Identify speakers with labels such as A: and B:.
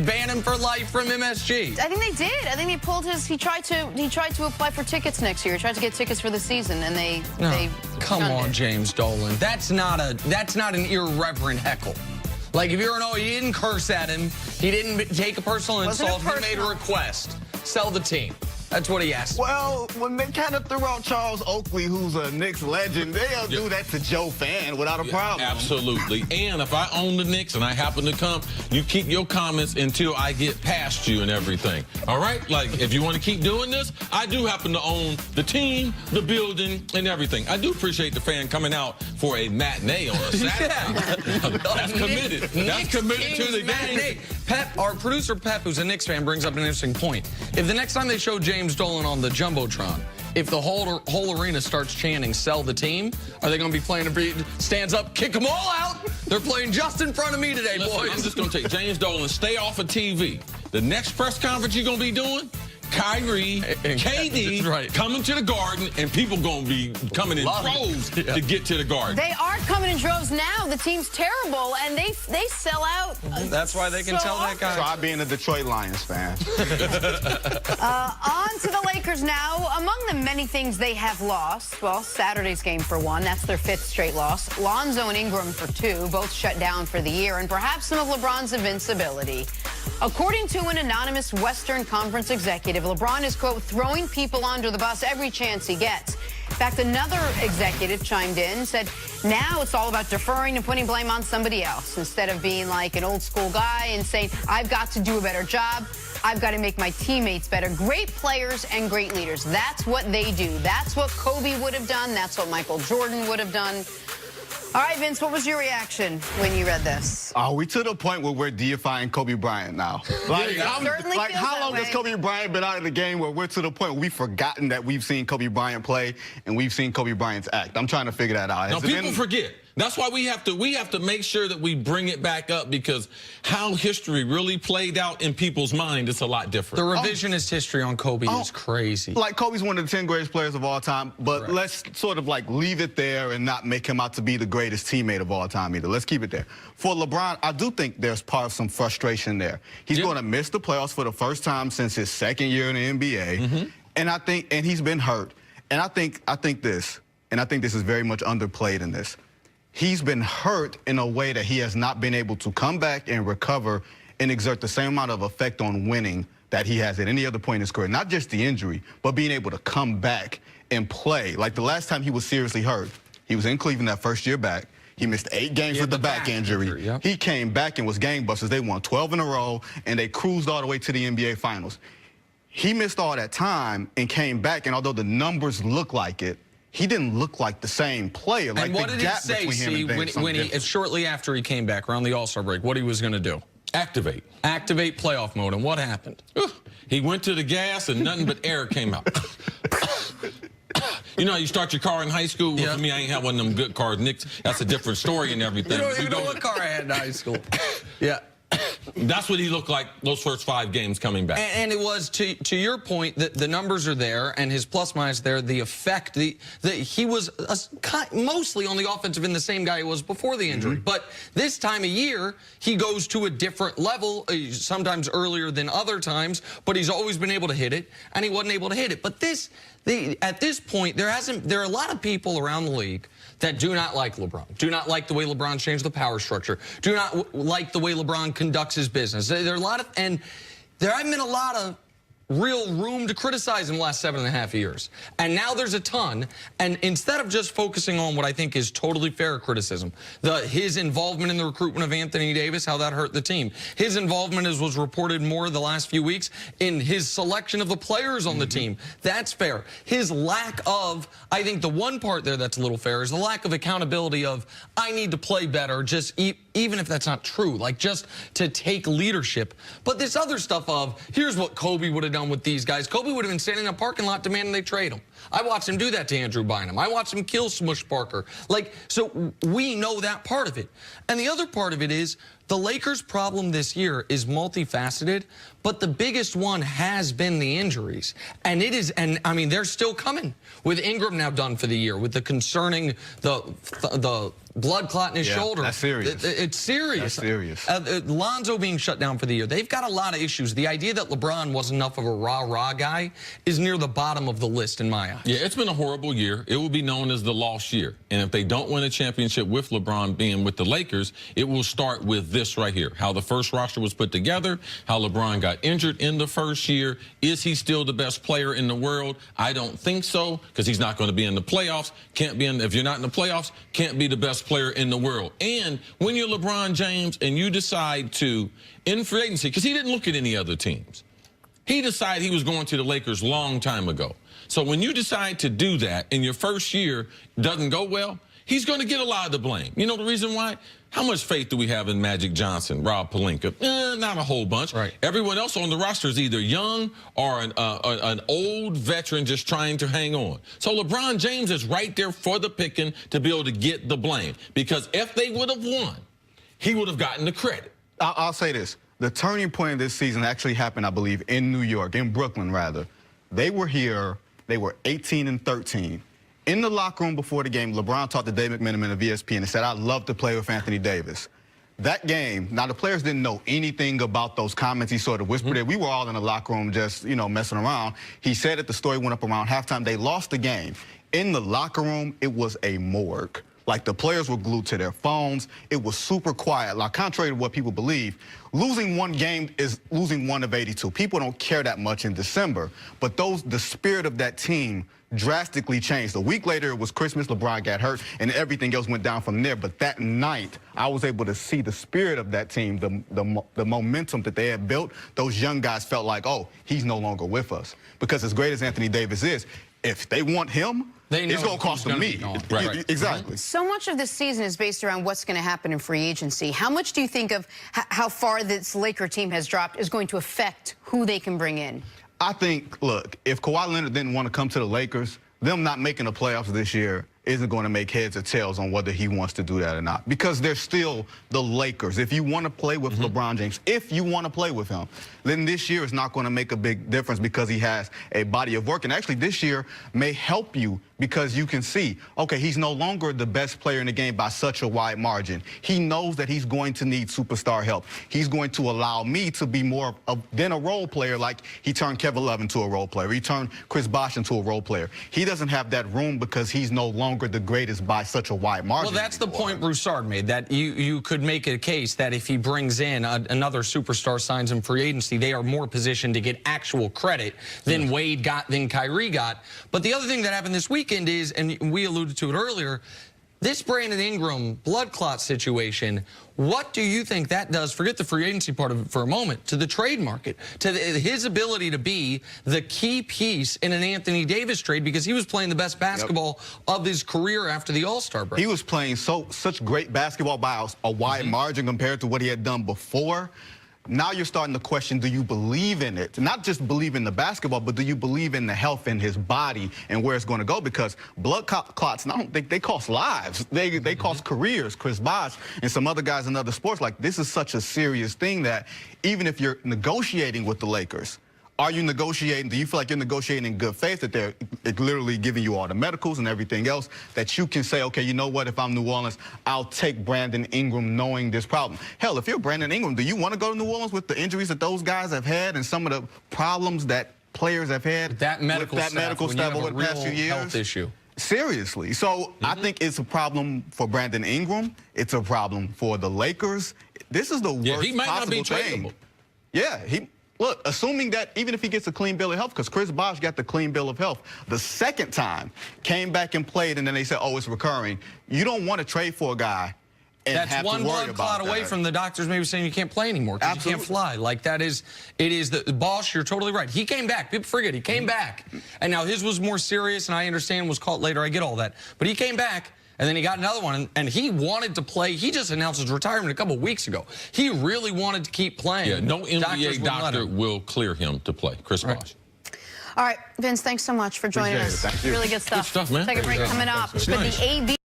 A: ban him for life from MSG.
B: I think they did. I think they pulled his. He tried to apply for tickets next year. He tried to get tickets for the season, and they
A: come on,
B: it.
A: James Dolan. That's not an irreverent heckle. Like, if you're he didn't curse at him, he didn't take a personal insult, he made a request. Sell the team. That's what he asked.
C: Well, when they kind of threw out Charles Oakley, who's a Knicks legend, they'll do that to Joe Fan without a problem.
D: Absolutely. And if I own the Knicks and I happen to come, you keep your comments until I get past you and everything. All right? Like, if you want to keep doing this, I do happen to own the team, the building, and everything. I do appreciate the Fan coming out for a matinee on a Saturday. That's committed. That's committed to the game.
A: Pep, our producer Pep, who's a Knicks fan, brings up an interesting point. If the next time they show James Dolan on the Jumbotron, if the whole arena starts chanting, sell the team, are they going to be playing stands up, kick them all out? They're playing just in front of me today, boys.
D: I'm just going to take James Dolan, stay off of TV. The next press conference you're going to be doing, Kyrie, KD coming to the Garden, and people going to be coming in droves to get to the Garden.
B: They aren't coming in droves now. The team's terrible, and they sell out.
A: That's why they can tell that guy.
C: Try being a Detroit Lions fan.
B: On to the Lakers now. Among the many things they have lost, well, Saturday's game for one. That's their 5th straight loss. Lonzo and Ingram for 2, both shut down for the year, and perhaps some of LeBron's invincibility. According to an anonymous Western Conference executive, LeBron is, quote, throwing people under the bus every chance he gets. In fact, another executive chimed in and said, now it's all about deferring and putting blame on somebody else instead of being like an old school guy and saying, I've got to do a better job. I've got to make my teammates better. Great players and great leaders. That's what they do. That's what Kobe would have done. That's what Michael Jordan would have done. All right, Vince, what was your reaction when you read this?
C: Are we to the point where we're deifying Kobe Bryant now? Like, how long has Kobe Bryant been out of the game where we're to the point where we've forgotten that we've seen Kobe Bryant play and we've seen Kobe Bryant's act? I'm trying to figure that out.
D: Now, people forget. That's why we have to make sure that we bring it back up, because how history really played out in people's mind is a lot different.
A: The revisionist history on Kobe is crazy.
C: Like, Kobe's one of the 10 greatest players of all time, but let's sort of like leave it there and not make him out to be the greatest teammate of all time either. Let's keep it there. For LeBron, I do think there's part of some frustration there. He's going to miss the playoffs for the first time since his 2nd year in the NBA, and he's been hurt. And I think this is very much underplayed in this. He's been hurt in a way that he has not been able to come back and recover and exert the same amount of effect on winning that he has at any other point in his career. Not just the injury, but being able to come back and play. Like, the last time he was seriously hurt, he was in Cleveland that first year back. He missed 8 games with the back injury. He came back and was gangbusters. They won 12 in a row, and they cruised all the way to the NBA Finals. He missed all that time and came back, and although the numbers look like it, he didn't look like the same player. Like,
A: and what did he say, shortly after he came back around the All-Star break, what he was going to do?
D: Activate
A: playoff mode. And what happened?
D: He went to the gas and nothing but air came out. You know, you start your car in high school. Well, for me, I ain't had one of them good cars. Nick's, that's a different story and everything.
A: You don't even know what car I had in high school. Yeah.
D: That's what he looked like those first 5 games coming back.
A: And it was, to your point, that the numbers are there and his plus minus there, the effect, he was mostly on the offensive end the same guy he was before the injury. But this time of year, he goes to a different level, sometimes earlier than other times, but he's always been able to hit it, and he wasn't able to hit it. But at this point, there are a lot of people around the league that do not like LeBron, do not like the way LeBron changed the power structure, do not like the way LeBron conducts his business. There are a lot of, and there haven't been a lot of real room to criticize in the last 7.5 years. And now there's a ton. And instead of just focusing on what I think is totally fair criticism, his involvement in the recruitment of Anthony Davis, how that hurt the team. His involvement, as was reported more the last few weeks, in his selection of the players on the team. That's fair. His lack of, I think the one part there that's a little fair is the lack of accountability of, I need to play better, just even if that's not true, like just to take leadership. But this other stuff of, here's what Kobe would have done with these guys. Kobe would have been standing in a parking lot demanding they trade him. I watched him do that to Andrew Bynum. I watched him kill Smush Parker. Like, so we know that part of it. And the other part of it is the Lakers' problem this year is multifaceted, but the biggest one has been the injuries. And it is, and I mean, they're still coming. With Ingram now done for the year, with the concerning, the blood clot in his shoulder.
C: That's serious.
A: It's serious.
C: That's serious.
A: Lonzo being shut down for the year. They've got a lot of issues. The idea that LeBron wasn't enough of a rah-rah guy is near the bottom of the list in my eyes.
D: Yeah, it's been a horrible year. It will be known as the lost year. And if they don't win a championship with LeBron being with the Lakers, it will start with this right here. How the first roster was put together, how LeBron got injured in the first year. Is he still the best player in the world? I don't think so, because he's not going to be in the playoffs. Can't be in, if you're not in the playoffs, can't be the best player in the world. And when you're LeBron James and you decide to, in free agency, because he didn't look at any other teams. He decided he was going to the Lakers long time ago. So when you decide to do that in your first year doesn't go well, he's going to get a lot of the blame. You know the reason why? How much faith do we have in Magic Johnson, Rob Pelinka? Not a whole bunch.
A: Right.
D: Everyone else on the roster is either young or an old veteran just trying to hang on. So LeBron James is right there for the picking to be able to get the blame. Because if they would have won, he would have gotten the credit.
C: I'll say this. The turning point of this season actually happened, I believe, in New York, in Brooklyn, rather. They were here. They were 18-13. In the locker room before the game, LeBron talked to Dave McMenamin of ESPN and said, I'd love to play with Anthony Davis. That game, now the players didn't know anything about those comments. He sort of whispered it. We were all in the locker room just, you know, messing around. He said it, the story went up around halftime. They lost the game. In the locker room, it was a morgue. Like, the players were glued to their phones. It was super quiet. Like, contrary to what people believe, losing one game is losing one of 82. People don't care that much in December. But the spirit of that team drastically changed. A week later, it was Christmas. LeBron got hurt, and everything else went down from there. But that night, I was able to see the spirit of that team, the momentum that they had built. Those young guys felt like, oh, he's no longer with us. Because as great as Anthony Davis is, if they want him, it's going to cost them me.
D: Right.
C: Exactly.
B: So much of this season is based around what's going to happen in free agency. How much do you think of how far this Laker team has dropped is going to affect who they can bring in?
C: I think, look, if Kawhi Leonard didn't want to come to the Lakers, them not making the playoffs this year isn't going to make heads or tails on whether he wants to do that or not. Because they're still the Lakers. If you want to play with LeBron James, if you want to play with him, then this year is not going to make a big difference because he has a body of work. And actually, this year may help you because you can see, okay, he's no longer the best player in the game by such a wide margin. He knows that he's going to need superstar help. He's going to allow me to be more than a role player, like he turned Kevin Love into a role player. He turned Chris Bosh into a role player. He doesn't have that room because he's no longer the greatest by such a wide margin.
A: Well, that's the point Broussard made, that you could make a case that if he brings in another superstar, signs in free agency, they are more positioned to get actual credit than Wade got, than Kyrie got. But the other thing that happened this weekend is, and we alluded to it earlier, this Brandon Ingram blood clot situation, what do you think that does, forget the free agency part of it for a moment, to the trade market, to his ability to be the key piece in an Anthony Davis trade, because he was playing the best basketball of his career after the All-Star break?
C: He was playing such great basketball by a wide margin compared to what he had done before. Now you're starting to question, do you believe in it? Not just believe in the basketball, but do you believe in the health in his body and where it's going to go? Because blood clots, they cost lives. They cost careers. Chris Bosh and some other guys in other sports, like, this is such a serious thing that even if you're negotiating with the Lakers, are you negotiating? Do you feel like you're negotiating in good faith, that they're literally giving you all the medicals and everything else, that you can say, okay, you know what, if I'm New Orleans, I'll take Brandon Ingram knowing this problem. Hell, if you're Brandon Ingram, do you want to go to New Orleans with the injuries that those guys have had and some of the problems that players have had?
A: That medical staff over the past few years? Health issue.
C: Seriously. So I think it's a problem for Brandon Ingram. It's a problem for the Lakers. This is the worst
D: he might not be
C: thing.
D: tradable.
C: Yeah, look, assuming that even if he gets a clean bill of health, because Chris Bosh got the clean bill of health the second time, came back and played, and then they said, oh, it's recurring. You don't want to trade for a guy and
A: that's
C: have
A: one
C: to worry
A: blood clot
C: about
A: away
C: that.
A: from the doctors maybe saying you can't play anymore because you can't fly. Like, it is the Bosh, you're totally right. He came back. People forget, he came back. And now his was more serious, and I understand was caught later. I get all that. But he came back. And then he got another one, and he wanted to play. He just announced his retirement a couple weeks ago. He really wanted to keep playing.
D: Yeah, no NBA doctor will clear him to play. Chris Bosh.
B: All right, Vince, thanks so much for joining us.
C: Thank you.
B: Really good stuff.
D: Good stuff, man.
B: Take a break coming up. But the AB